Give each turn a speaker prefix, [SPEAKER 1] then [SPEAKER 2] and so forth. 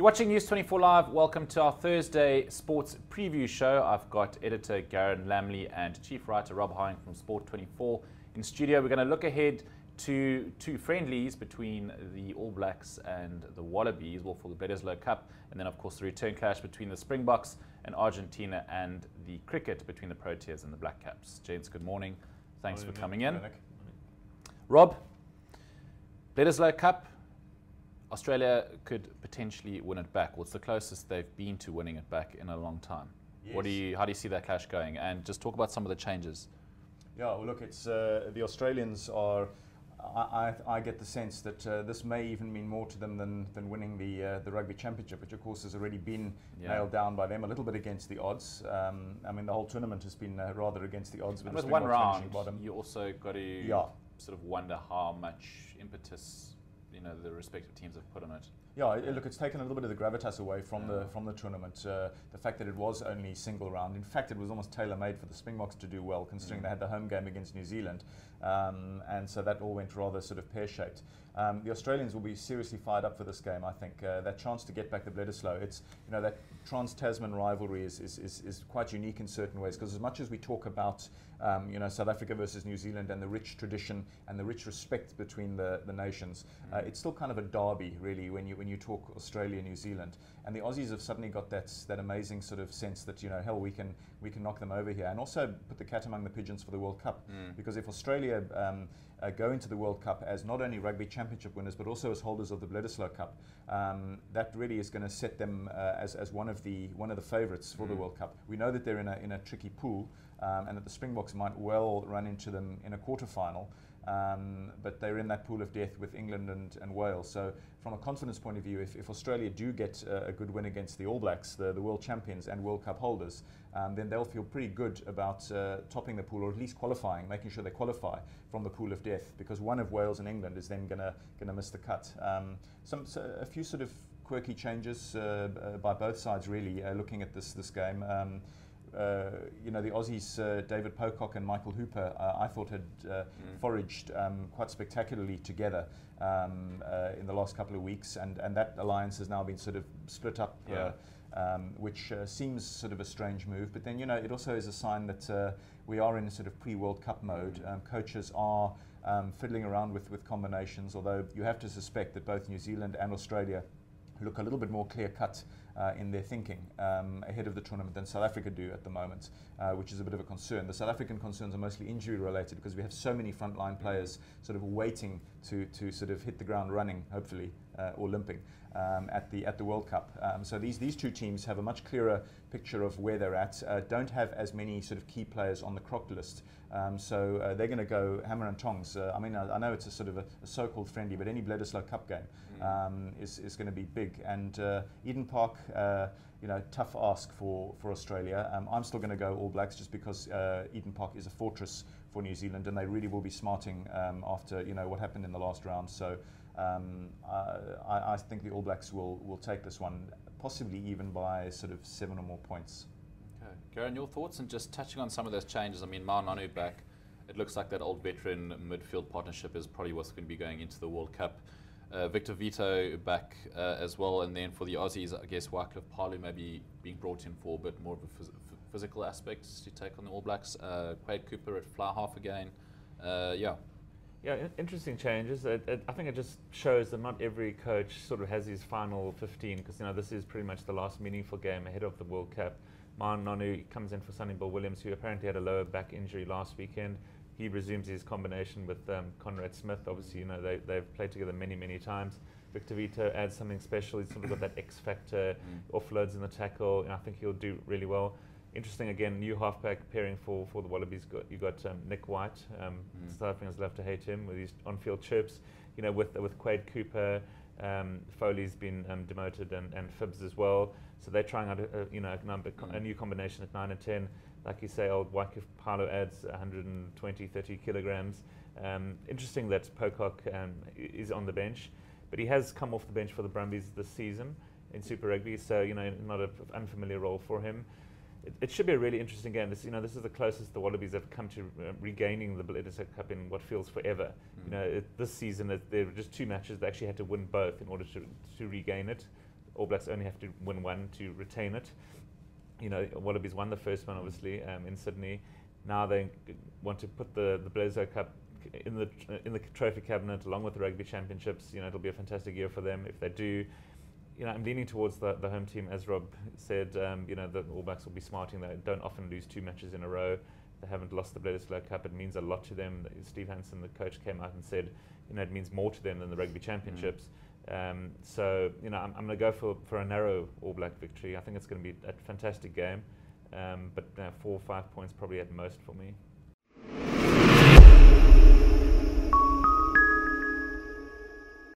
[SPEAKER 1] You're watching News 24 Live. Welcome to our Thursday sports preview show. I've got editor Garen Lamley and chief writer Rob Hine from Sport 24 in studio. We're going to look ahead to two friendlies between the All Blacks and the Wallabies, well, for the Bledisloe Cup, and then of course the return clash between the Springboks and Argentina, and the cricket between the Proteas and the Black Caps. Gents, good morning. Thanks for coming in. Rob, Bledisloe Cup, Australia could potentially win it back. Well, it's the closest they've been to winning it back in a long time. Yes. How do you see that clash going? And just talk about some of the changes.
[SPEAKER 2] Yeah, well, look, it's the Australians are. I get the sense that this may even mean more to them than winning the rugby championship, which of course has already been nailed down by them a little bit against the odds. I mean, the whole tournament has been rather against the odds.
[SPEAKER 1] With one round, you also got to sort of wonder how much impetus the respective teams have put on it.
[SPEAKER 2] Yeah, look, it's taken a little bit of the gravitas away from the tournament. The fact that it was only single round. In fact, it was almost tailor-made for the Springboks to do well, considering they had the home game against New Zealand, and so that all went rather sort of pear-shaped. The Australians will be seriously fired up for this game. I think that chance to get back to Bledisloe. It's that Trans-Tasman rivalry is quite unique in certain ways, because as much as we talk about South Africa versus New Zealand and the rich tradition and the rich respect between the nations, it's still kind of a derby, really, when you talk Australia, New Zealand. And the Aussies have suddenly got that amazing sort of sense that hell, we can knock them over here, and also put the cat among the pigeons for the World Cup. Because if Australia go into the World Cup as not only rugby championship winners but also as holders of the Bledisloe Cup, that really is going to set them as one of the favourites for the World Cup. We know that they're in a tricky pool, and that the Springboks might well run into them in a quarter-final. But they're in that pool of death with England and Wales. So from a confidence point of view, if Australia do get a good win against the All Blacks, the world champions and World Cup holders, then they'll feel pretty good about topping the pool, or at least qualifying, making sure they qualify from the pool of death, because one of Wales and England is then gonna miss the cut. A few sort of quirky changes by both sides, really, looking at this game. The Aussies, David Pocock and Michael Hooper, I thought had foraged quite spectacularly together in the last couple of weeks, and that alliance has now been sort of split up, which seems sort of a strange move. But then, it also is a sign that we are in a sort of pre-World Cup mode. Coaches are fiddling around with combinations, although you have to suspect that both New Zealand and Australia look a little bit more clear-cut in their thinking ahead of the tournament than South Africa do at the moment, which is a bit of a concern. The South African concerns are mostly injury-related, because we have so many frontline players sort of waiting to sort of hit the ground running, hopefully, or limping at the World Cup. So these two teams have a much clearer picture of where they're at, don't have as many sort of key players on the croc list. So they're going to go hammer and tongs. I mean, I know it's a sort of a so-called friendly, but any Bledisloe Cup game is going to be big. And Eden Park, tough ask for Australia. I'm still going to go All Blacks, just because Eden Park is a fortress for New Zealand, and they really will be smarting after what happened in the last round. So I think the All Blacks will take this one, possibly even by sort of 7 or more points.
[SPEAKER 1] Garen, your thoughts, and just touching on some of those changes. I mean, Nanu back. It looks like that old veteran midfield partnership is probably what's going to be going into the World Cup. Victor Vito back as well, and then for the Aussies, I guess Wycliffe Palu maybe being brought in for a bit more of a physical aspect to take on the All Blacks. Quade Cooper at fly half again. Yeah,
[SPEAKER 3] interesting changes. I think it just shows that not every coach sort of has his final 15, because this is pretty much the last meaningful game ahead of the World Cup. Nanu comes in for Sonny Bill Williams, who apparently had a lower back injury last weekend. He resumes his combination with Conrad Smith. Obviously, they've played together many times. Victor Vito adds something special. He's sort of got that X factor, offloads in the tackle, and I think he'll do really well. Interesting, again, new halfback pairing for the Wallabies. You got Nick White. South Africans love to hate him with his on-field chirps. With Quade Cooper, Foley's been demoted, and Phibbs as well. So they're trying out a new combination at 9 and 10. Like you say, old Wycliffe Palu adds 120-30 kilograms. Interesting that Pocock is on the bench, but he has come off the bench for the Brumbies this season in Super Rugby, so not an unfamiliar role for him. It should be a really interesting game. This is the closest the Wallabies have come to regaining the Bledisloe Cup in what feels forever. This season there were just 2 matches. They actually had to win both in order to regain it. All Blacks only have to win one to retain it. You know, Wallabies won the first one, obviously, in Sydney. Now they want to put the Bledisloe Cup in the trophy cabinet along with the Rugby Championships. You know, it'll be a fantastic year for them if they do. You know, I'm leaning towards the home team, as Rob said. You know, the All Blacks will be smarting. They don't often lose 2 matches in a row. They haven't lost the Bledisloe Cup. It means a lot to them. Steve Hansen, the coach, came out and said, you know, it means more to them than the Rugby Championships. So, you know, I'm going to go for a narrow All Black victory. I think it's going to be a fantastic game, but 4 or 5 points probably at most for me.